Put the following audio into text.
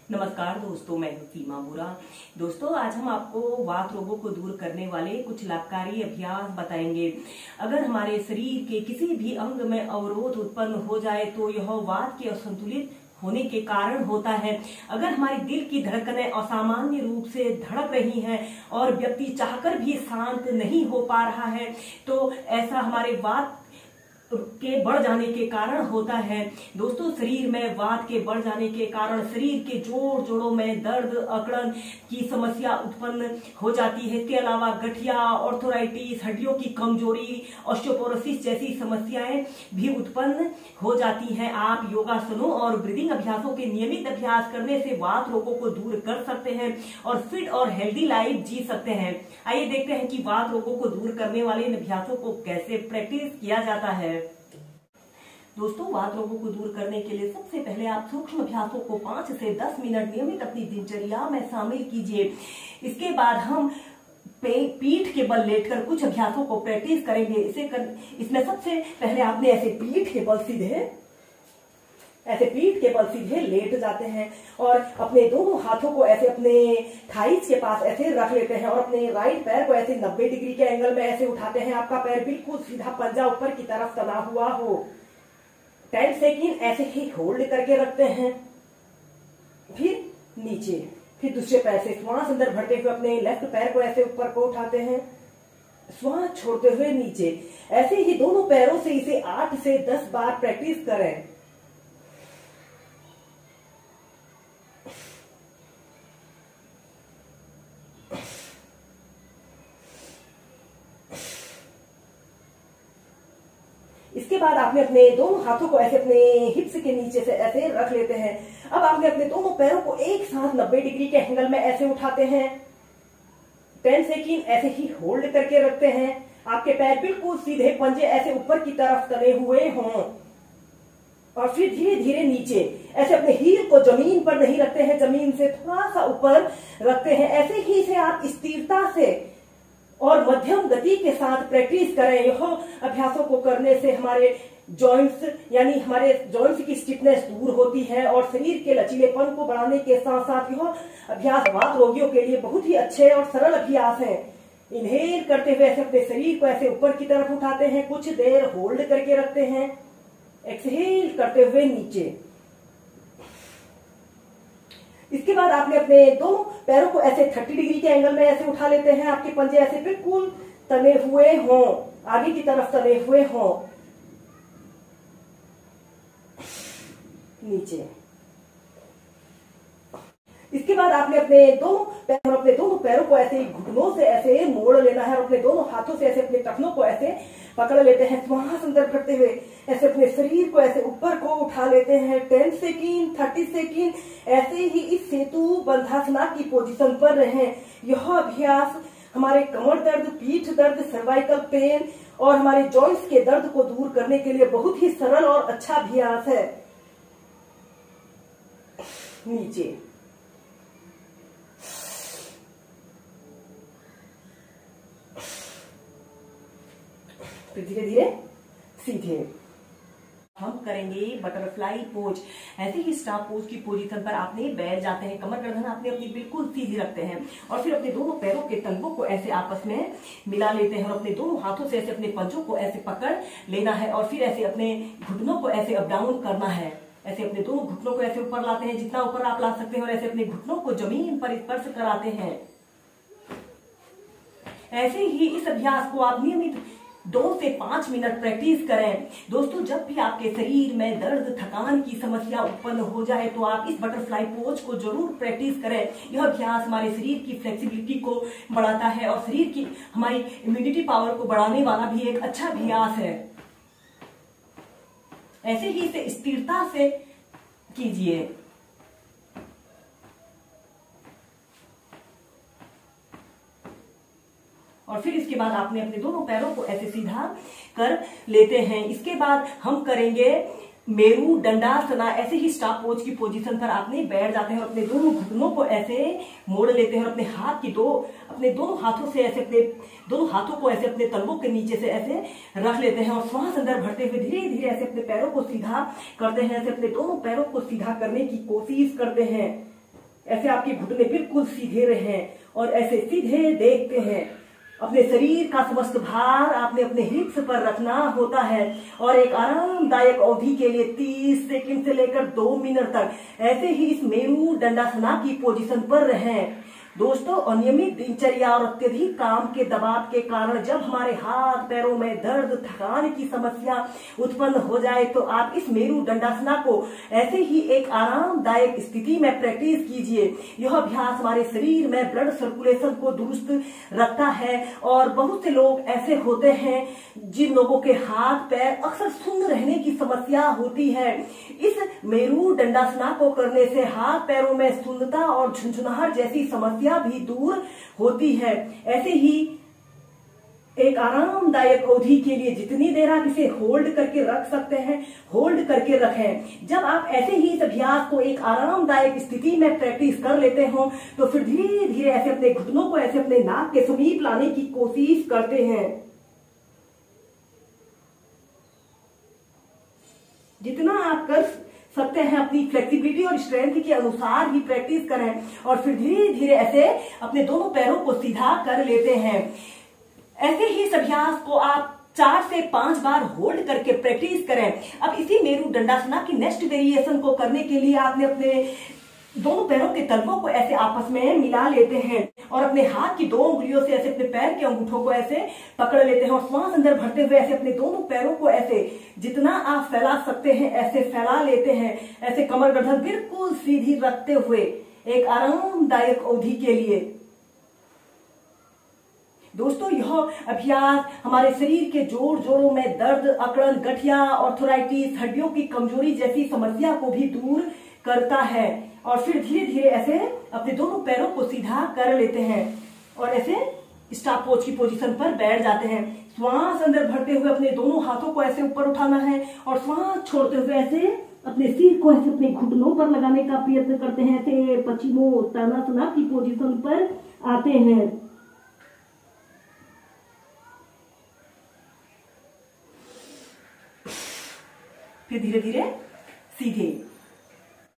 नमस्कार दोस्तों, मैं हूं सीमा बोरा। दोस्तों, आज हम आपको वात रोगों को दूर करने वाले कुछ लाभकारी अभ्यास बताएंगे। अगर हमारे शरीर के किसी भी अंग में अवरोध उत्पन्न हो जाए तो यह वात के असंतुलित होने के कारण होता है। अगर हमारी दिल की धड़कनें असामान्य रूप से धड़क रही हैं और व्यक्ति चाहकर भी शांत नहीं हो पा रहा है तो ऐसा हमारे वात के बढ़ जाने के कारण होता है। दोस्तों, शरीर में वात के बढ़ जाने के कारण शरीर के जोड़ों में दर्द, अकड़न की समस्या उत्पन्न हो जाती है। इसके अलावा गठिया, ऑर्थोराइटिस, हड्डियों की कमजोरी, ऑस्टियोपोरोसिस जैसी समस्याएं भी उत्पन्न हो जाती हैं। आप योगासनों और ब्रीदिंग अभ्यासों के नियमित अभ्यास करने से वात रोगों को दूर कर सकते हैं और फिट और हेल्दी लाइफ जी सकते हैं। आइए देखते हैं कि वात रोगों को दूर करने वाले इन अभ्यासों को कैसे प्रैक्टिस किया जाता है। दोस्तों, वात रोगों को दूर करने के लिए सबसे पहले आप सूक्ष्म अभ्यासों को 5 से 10 मिनट नियमित अपनी दिनचर्या में शामिल कीजिए। इसके बाद हम पीठ के बल लेटकर कुछ अभ्यासों को प्रैक्टिस करेंगे। इसमें सबसे पहले आपने ऐसे पीठ के बल सीधे लेट जाते हैं और अपने दोनों हाथों को ऐसे अपने थाइस के पास ऐसे रख लेते हैं और अपने राइट पैर को ऐसे 90 डिग्री के एंगल में ऐसे उठाते हैं। आपका पैर बिल्कुल सीधा, पंजा ऊपर की तरफ तना हुआ हो। 10 सेकेंड ऐसे ही होल्ड करके रखते हैं, फिर नीचे, फिर दूसरे पैर से श्वास अंदर भरते हुए अपने लेफ्ट पैर को ऐसे ऊपर को उठाते हैं, श्वास छोड़ते हुए नीचे। ऐसे ही दोनों पैरों से इसे 8 से 10 बार प्रैक्टिस करें। इसके बाद आपने अपने दोनों हाथों को ऐसे अपने हिप्स के नीचे से ऐसे रख लेते हैं। अब आपने अपने दोनों पैरों को एक साथ 90 डिग्री के एंगल में ऐसे उठाते हैं। 10 सेकेंड ऐसे ही होल्ड करके रखते हैं। आपके पैर बिल्कुल सीधे, पंजे ऐसे ऊपर की तरफ तने हुए हों और फिर धीरे धीरे नीचे। ऐसे अपने हील को जमीन पर नहीं रखते हैं, जमीन से थोड़ा सा ऊपर रखते हैं। ऐसे ही इसे आप स्थिरता से और मध्यम गति के साथ प्रैक्टिस करें। यह अभ्यासों को करने से हमारे जॉइंट्स की स्टिफनेस दूर होती है और शरीर के लचीलेपन को बढ़ाने के साथ साथ यह अभ्यास वात रोगियों के लिए बहुत ही अच्छे और सरल अभ्यास हैं। इनहेल करते हुए ऐसे अपने शरीर को ऐसे ऊपर की तरफ उठाते हैं, कुछ देर होल्ड करके रखते हैं, एक्सहेल करते हुए नीचे। इसके बाद आपने अपने दोनों पैरों को ऐसे 30 डिग्री के एंगल में ऐसे उठा लेते हैं। आपके पंजे ऐसे बिल्कुल तने हुए हों, आगे की तरफ तने हुए हों, नीचे। इसके बाद आपने अपने दोनों पैरों को ऐसे घुटनों से ऐसे मोड़ लेना है और अपने दोनों हाथों से ऐसे अपने टखनों को ऐसे पकड़ लेते हैं। श्वास अंदर भरते हुए ऐसे अपने शरीर को ऐसे ऊपर को उठा लेते हैं। 10 सेकेंड, 30 सेकेंड ऐसे ही इस सेतु बंधासना की पोजीशन पर रहें। यह अभ्यास हमारे कमर दर्द, पीठ दर्द, सर्वाइकल पेन और हमारे जॉइंट्स के दर्द को दूर करने के लिए बहुत ही सरल और अच्छा अभ्यास है। नीचे, फिर धीरे धीरे सीधे। हम करेंगे बटरफ्लाई पोज। ऐसे ही स्टार पोज की पोजीशन पर आपने बैठ जाते हैं, कमर गर्दन आपने अपनी बिल्कुल सीधी रखते हैं और फिर अपने दोनों पैरों के तलवों को ऐसे आपस में मिला लेते हैं और अपने दोनों हाथों से ऐसे अपने पंजों को ऐसे पकड़ लेना है और फिर ऐसे अपने घुटनों को ऐसे अप डाउन करना है। ऐसे अपने दोनों घुटनों को ऐसे ऊपर लाते हैं, जितना ऊपर आप ला सकते हैं, और ऐसे अपने घुटनों को जमीन पर स्पर्श कराते हैं। ऐसे ही इस अभ्यास को आप नियमित 2 से 5 मिनट प्रैक्टिस करें। दोस्तों, जब भी आपके शरीर में दर्द, थकान की समस्या उत्पन्न हो जाए तो आप इस बटरफ्लाई पोज को जरूर प्रैक्टिस करें। यह अभ्यास हमारे शरीर की फ्लेक्सिबिलिटी को बढ़ाता है और शरीर की हमारी इम्यूनिटी पावर को बढ़ाने वाला भी एक अच्छा अभ्यास है। ऐसे ही इसे स्थिरता से कीजिए। और फिर इसके बाद आपने अपने दोनों पैरों को ऐसे सीधा कर लेते हैं। इसके बाद हम करेंगे मेरू दंडासना। ऐसे ही स्टार पोज की पोजीशन पर आपने बैठ जाते हैं और अपने दोनों घुटनों को ऐसे मोड़ लेते हैं और अपने दोनों हाथों से ऐसे अपने दोनों हाथों को ऐसे अपने तलवों के नीचे से ऐसे रख लेते हैं और श्वास अंदर भरते हुए धीरे धीरे ऐसे अपने पैरों को सीधा करते हैं। ऐसे अपने दोनों पैरों को सीधा करने की कोशिश करते हैं। ऐसे आपके घुटने बिल्कुल सीधे रहें और ऐसे सीधे देखते हैं। अपने शरीर का समस्त भार आपने अपने हिप्स पर रखना होता है और एक आरामदायक अवधि के लिए 30 सेकंड से लेकर 2 मिनट तक ऐसे ही इस मेरू दंडासना की पोजीशन पर रहें। दोस्तों, अनियमित दिनचर्या और अत्यधिक काम के दबाव के कारण जब हमारे हाथ पैरों में दर्द, थकान की समस्या उत्पन्न हो जाए तो आप इस मेरू दंडासना को ऐसे ही एक आरामदायक स्थिति में प्रैक्टिस कीजिए। यह अभ्यास हमारे शरीर में ब्लड सर्कुलेशन को दुरुस्त रखता है और बहुत से लोग ऐसे होते हैं जिन लोगों के हाथ पैर अक्सर सुन्न रहने की समस्या होती है। इस मेरू दंडासना को करने से हाथ पैरों में सुन्नता और झुंझुनाहट जैसी समस्या भी दूर होती है। ऐसे ही एक आरामदायक अवधि के लिए जितनी देर आप इसे होल्ड करके रख सकते हैं, होल्ड करके रखें। जब आप ऐसे ही इस अभ्यास को एक आरामदायक स्थिति में प्रैक्टिस कर लेते हो तो फिर धीरे धीरे ऐसे अपने घुटनों को ऐसे अपने नाक के समीप लाने की कोशिश करते हैं। जितना आप कर सकते हैं अपनी फ्लेक्सिबिलिटी और स्ट्रेंथ के अनुसार ही प्रैक्टिस करें और फिर धीरे धीरे ऐसे अपने दोनों पैरों को सीधा कर लेते हैं। ऐसे ही इस अभ्यास को आप 4 से 5 बार होल्ड करके प्रैक्टिस करें। अब इसी मेरू दंडासना की नेक्स्ट वेरिएशन को करने के लिए आपने अपने दोनों पैरों के तलवों को ऐसे आपस में मिला लेते हैं और अपने हाथ की 2 उंगलियों से ऐसे अपने पैर के अंगूठों को ऐसे पकड़ लेते हैं और श्वास अंदर भरते हुए ऐसे अपने दोनों पैरों को ऐसे जितना आप फैला सकते हैं ऐसे फैला लेते हैं। ऐसे कमर गर्दन बिल्कुल सीधी रखते हुए एक आरामदायक अवधि के लिए। दोस्तों, यह अभ्यास हमारे शरीर के जोड़ों में दर्द, अकड़न, गठिया, आर्थराइटिस, हड्डियों की कमजोरी जैसी समस्या को भी दूर करता है। और फिर धीरे धीरे ऐसे अपने दोनों पैरों को सीधा कर लेते हैं और ऐसे स्टाप पोज की पोजीशन पर बैठ जाते हैं। श्वास अंदर भरते हुए अपने दोनों हाथों को ऐसे ऊपर उठाना है और श्वास छोड़ते हुए ऐसे अपने सिर को ऐसे अपने घुटनों पर लगाने का प्रयत्न करते हैं। ऐसे पश्चिमोत्तानासना की पोजीशन पर आते हैं। फिर धीरे धीरे सीधे